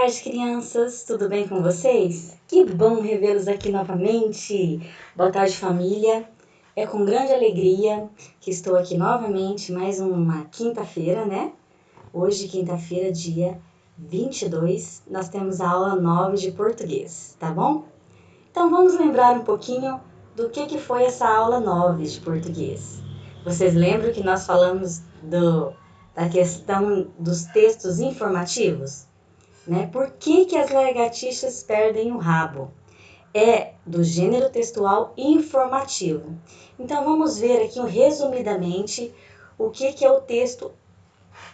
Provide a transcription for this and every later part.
tarde, crianças! Tudo bem com vocês? Que bom revê-los aqui novamente! Boa tarde, família! É com grande alegria que estou aqui novamente, mais uma quinta-feira, né? Hoje, quinta-feira, dia 22, nós temos a aula 9 de português, tá bom? Então, vamos lembrar um pouquinho do que foi essa aula 9 de português. Vocês lembram que nós falamos da questão dos textos informativos? Né? Por que as lagartixas perdem o rabo? É do gênero textual informativo. Então, vamos ver aqui resumidamente o que é o texto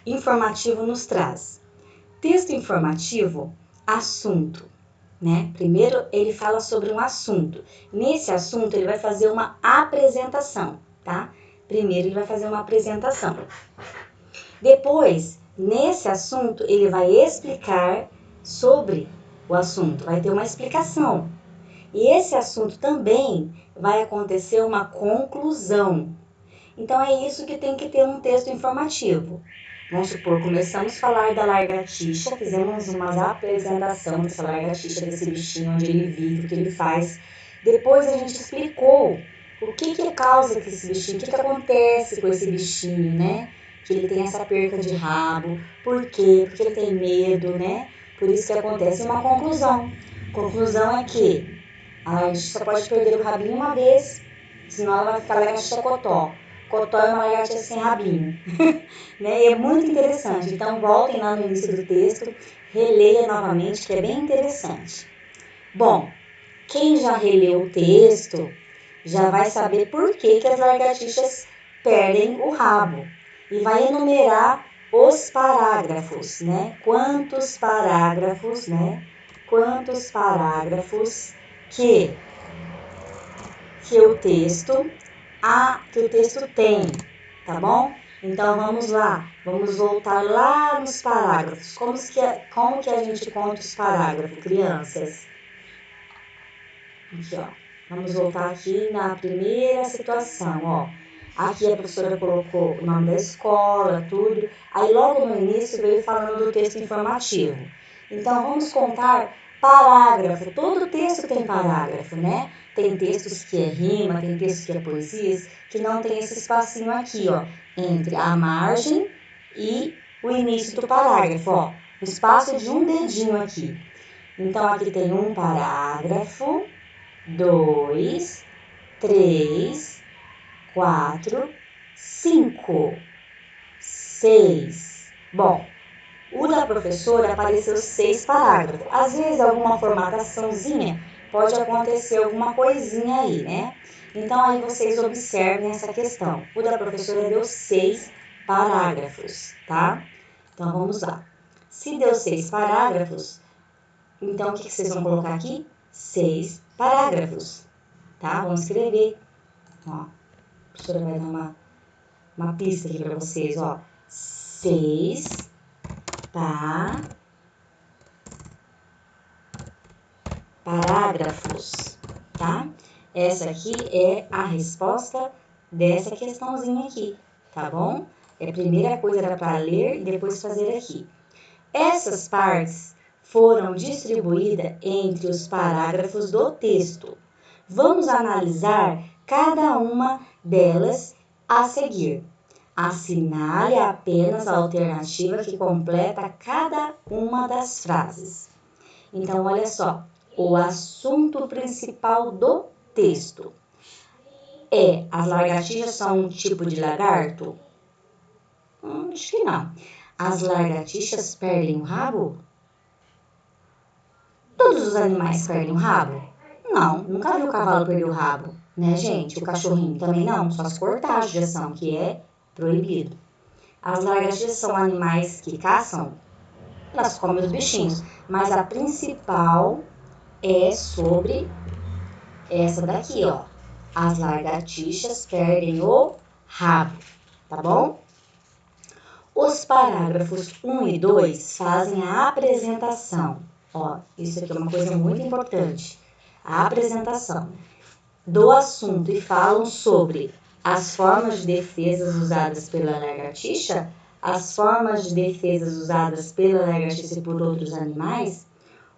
informativo nos traz. Texto informativo, assunto. Né? Primeiro, ele fala sobre um assunto. Nesse assunto, ele vai fazer uma apresentação, tá? Primeiro, ele vai fazer uma apresentação. Depois, nesse assunto, ele vai explicar sobre o assunto, vai ter uma explicação. E esse assunto também vai acontecer uma conclusão. Então, é isso que tem que ter um texto informativo. Vamos supor, começamos a falar da lagartixa, fizemos uma apresentação dessa lagartixa, desse bichinho, onde ele vive, o que ele faz. Depois a gente explicou o que causa que esse bichinho, o que acontece com esse bichinho, né? Que ele tem essa perca de rabo. Por quê? Porque ele tem medo, né? Por isso que acontece uma conclusão. Conclusão é que a lagartixa pode perder o rabinho uma vez, senão ela vai ficar lagartixa cotó. Cotó é uma lagartixa sem rabinho. Né? E é muito interessante. Então, voltem lá no início do texto, releia novamente, que é bem interessante. Bom, quem já releu o texto já vai saber por que as lagartixas perdem o rabo. E vai enumerar os parágrafos, né? Quantos parágrafos, né? Quantos parágrafos que o texto tem, tá bom? Então, vamos lá, vamos voltar lá nos parágrafos. Como que a gente conta os parágrafos, crianças? Aqui, ó. Vamos voltar aqui na primeira situação, ó. Aqui a professora colocou o nome da escola, tudo. Aí, logo no início, veio falando do texto informativo. Então, vamos contar parágrafo. Todo texto tem parágrafo, né? Tem textos que é rima, tem textos que é poesias, que não tem esse espacinho aqui, ó, entre a margem e o início do parágrafo, ó. O espaço de um dedinho aqui. Então, aqui tem um parágrafo, 2, 3, 4, 5, 6. Bom, o da professora apareceu 6 parágrafos. Às vezes, alguma formataçãozinha pode acontecer alguma coisinha aí, né? Então, aí vocês observem essa questão. O da professora deu 6 parágrafos, tá? Então, vamos lá. Se deu 6 parágrafos, então, o que vocês vão colocar aqui? 6 parágrafos, tá? Vamos escrever. Ó, a professora vai dar uma pista aqui para vocês, ó. 6 parágrafos, tá? Essa aqui é a resposta dessa questãozinha aqui, tá bom? A primeira coisa era para ler e depois fazer aqui. Essas partes foram distribuídas entre os parágrafos do texto. Vamos analisar cada uma delas a seguir. Assinale apenas a alternativa que completa cada uma das frases. Então, olha só. O assunto principal do texto é: as lagartixas são um tipo de lagarto? Acho que não. As lagartixas perdem o rabo? Todos os animais perdem o rabo? Não, nunca vi o cavalo perder o rabo, né, gente? O cachorrinho também não, só se cortar a judiação, que é proibido. As lagartixas são animais que caçam? Elas comem os bichinhos, mas a principal é sobre essa daqui, ó. As lagartixas perdem o rabo, tá bom? Os parágrafos 1 e 2 fazem a apresentação. Ó, isso aqui é uma coisa muito importante. A apresentação do assunto e falam sobre as formas de defesa usadas pela lagartixa. as formas de defesa usadas pela lagartixa e por outros animais,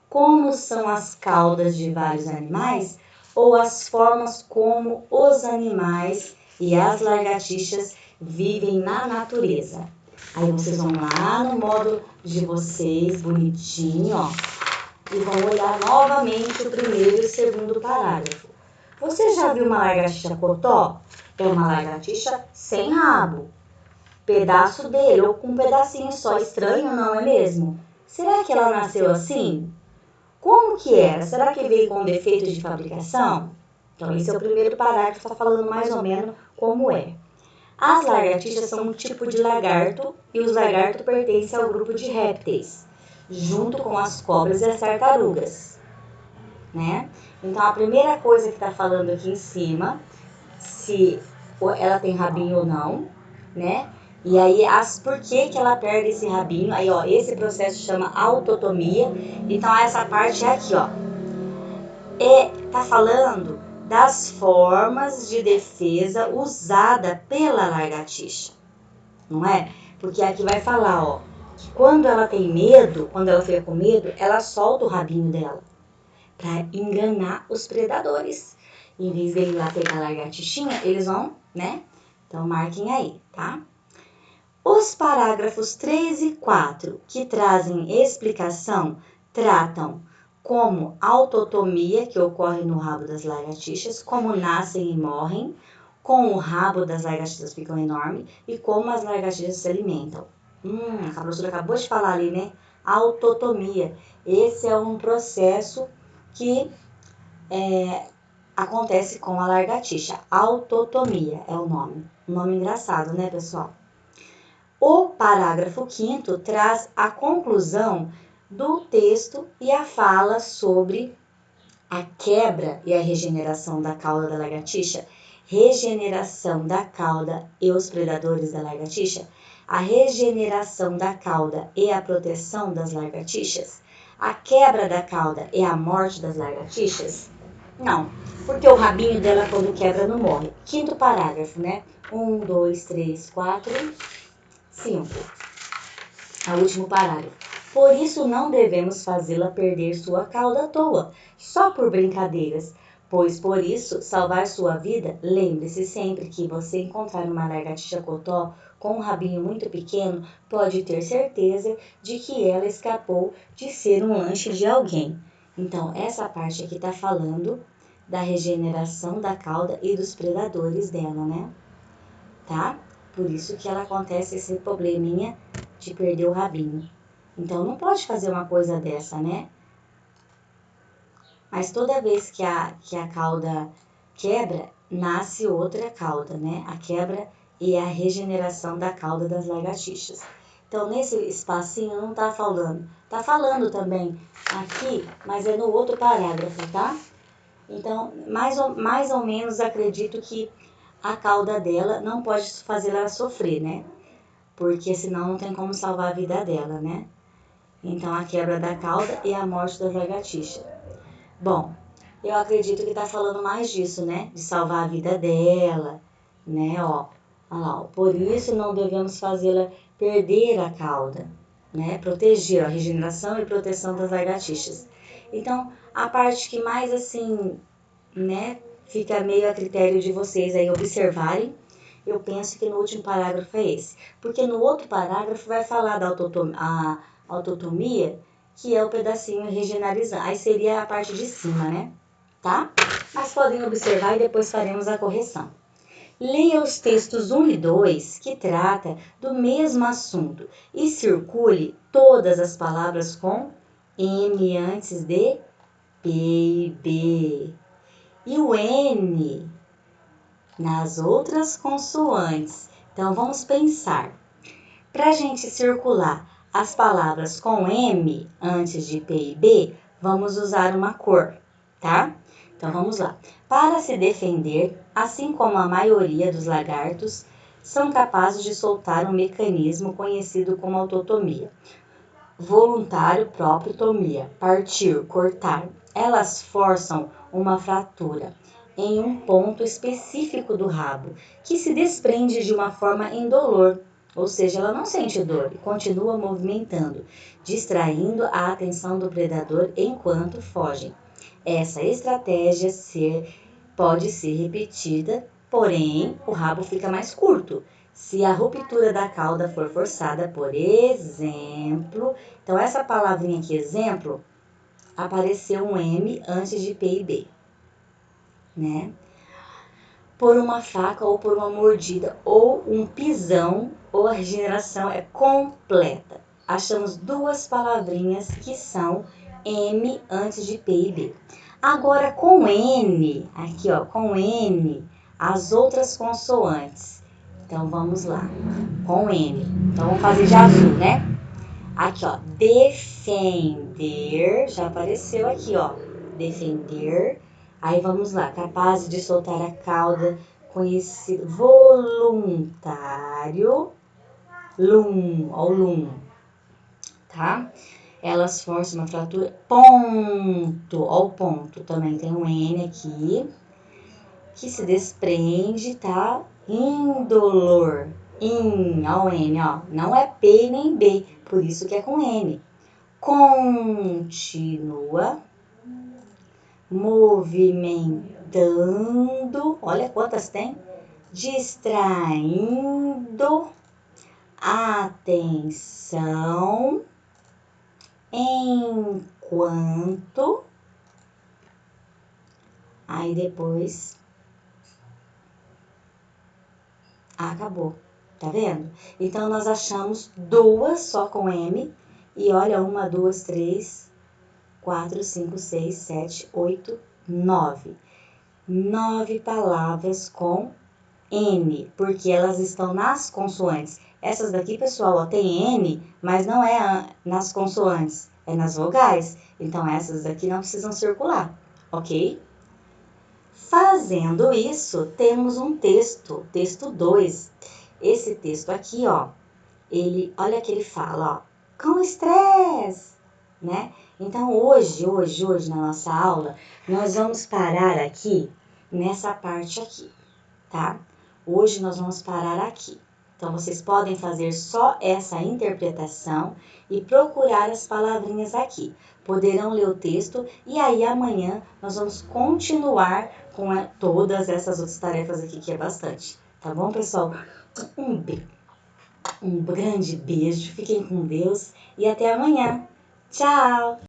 como são as caudas de vários animais, ou as formas como os animais e as lagartixas vivem na natureza. Aí vocês vão lá no módulo de vocês, bonitinho, ó, e vão olhar novamente o primeiro e o segundo parágrafo. Você já viu uma lagartixa cotó? É uma lagartixa sem rabo. Pedaço dele, ou com um pedacinho só, estranho, não é mesmo? Será que ela nasceu assim? Como que era? Será que veio com defeitos de fabricação? Então, esse é o primeiro parágrafo, está falando mais ou menos como é. As lagartixas são um tipo de lagarto e os lagartos pertencem ao grupo de répteis, junto com as cobras e as tartarugas, né? Então, a primeira coisa que está falando aqui em cima, se ela tem rabinho ou não, né? E aí, por que ela perde esse rabinho? Aí, ó, esse processo chama autotomia. Então, essa parte é aqui, ó. Tá falando das formas de defesa usada pela lagartixa, não é? Porque aqui vai falar, ó, que quando ela tem medo, quando ela fica com medo, ela solta o rabinho dela para enganar os predadores. Em vez de ir lá pegar a lagartixinha, eles vão, né? Então, marquem aí, tá? Os parágrafos 3 e 4, que trazem explicação, tratam como autotomia, que ocorre no rabo das lagartixas, como nascem e morrem, como o rabo das lagartixas ficam enorme e como as lagartixas se alimentam. A professora acabou de falar ali, né? Autotomia. Esse é um processo que acontece com a lagartixa. Autotomia é o nome. Um nome engraçado, né, pessoal? O parágrafo 5º traz a conclusão do texto e a fala sobre a quebra e a regeneração da cauda da lagartixa, regeneração da cauda e os predadores da lagartixa, a regeneração da cauda e a proteção das lagartixas, a quebra da cauda e a morte das lagartixas? Não, porque o rabinho dela quando quebra não morre. 5º parágrafo, né? 1, 2, 3, 4, 5. O último parágrafo. Por isso não devemos fazê-la perder sua cauda à toa, só por brincadeiras, pois por isso salvar sua vida, lembre-se sempre que você encontrar uma lagartixa cotó com um rabinho muito pequeno, pode ter certeza de que ela escapou de ser um lanche de alguém. Então, essa parte aqui está falando da regeneração da cauda e dos predadores dela, né? Tá? Por isso que ela acontece esse probleminha de perder o rabinho. Então, não pode fazer uma coisa dessa, né? Mas toda vez que a cauda quebra, nasce outra cauda, né? A quebra e a regeneração da cauda das lagartixas. Então, nesse espacinho não tá falando. Tá falando também aqui, mas é no outro parágrafo, tá? Então, mais ou menos acredito que a cauda dela não pode fazer ela sofrer, né? Porque senão não tem como salvar a vida dela, né? Então, a quebra da cauda e a morte da lagartixa. Bom, eu acredito que tá falando mais disso, né? De salvar a vida dela, né? Ó, olha lá, ó. Por isso não devemos fazê-la perder a cauda, né? Proteger a regeneração e proteção das lagartixas. Então, a parte que mais assim, né? Fica meio a critério de vocês aí observarem. Eu penso que no último parágrafo é esse. Porque no outro parágrafo vai falar da autotomia, que é o pedacinho regenerizando. Aí seria a parte de cima, né? Tá? Mas podem observar e depois faremos a correção. Leia os textos 1 e 2, que trata do mesmo assunto, e circule todas as palavras com M antes de P e B. E o N nas outras consoantes. Então, vamos pensar. Para a gente circular as palavras com M antes de P e B, vamos usar uma cor, tá? Então, vamos lá. Para se defender, assim como a maioria dos lagartos, são capazes de soltar um mecanismo conhecido como autotomia. Voluntário próprio tomia, partir, cortar. Elas forçam uma fratura em um ponto específico do rabo, que se desprende de uma forma indolor, ou seja, ela não sente dor e continua movimentando, distraindo a atenção do predador enquanto fogem. Essa estratégia pode ser repetida, porém o rabo fica mais curto. Se a ruptura da cauda for forçada, por exemplo, então essa palavrinha aqui, exemplo, apareceu um M antes de P e B, né? Por uma faca ou por uma mordida ou um pisão, ou a regeneração é completa. Achamos duas palavrinhas que são M antes de P e B. Agora com N, aqui ó, com N, as outras consoantes. Então vamos lá, com N. Então vamos fazer de azul, né? Aqui ó, defender, já apareceu aqui ó, defender. Aí vamos lá, capaz de soltar a cauda, conhecido, voluntário, lum, tá? Elas forçam uma fratura, ponto, ó o ponto, também tem um N aqui, que se desprende, tá? Indolor, ó o N, ó, não é P nem B, por isso que é com N. Continua movimentando, olha quantas tem, distraindo atenção enquanto, aí depois acabou, tá vendo? Então nós achamos duas só com M e olha, 1, 2, 3, 4, 5, 6, 7, 8, 9. 9 palavras com N, porque elas estão nas consoantes. Essas daqui, pessoal, ó, tem N, mas não é nas consoantes, é nas vogais. Então, essas daqui não precisam circular, ok? Fazendo isso, temos um texto 2. Esse texto aqui, ó, olha que ele fala, ó, com estresse, né? Então, hoje, na nossa aula, nós vamos parar aqui, nessa parte aqui, tá? Hoje nós vamos parar aqui. Então, vocês podem fazer só essa interpretação e procurar as palavrinhas aqui. Poderão ler o texto e aí amanhã nós vamos continuar com todas essas outras tarefas aqui, que é bastante. Tá bom, pessoal? Um grande beijo, fiquem com Deus e até amanhã. Tchau!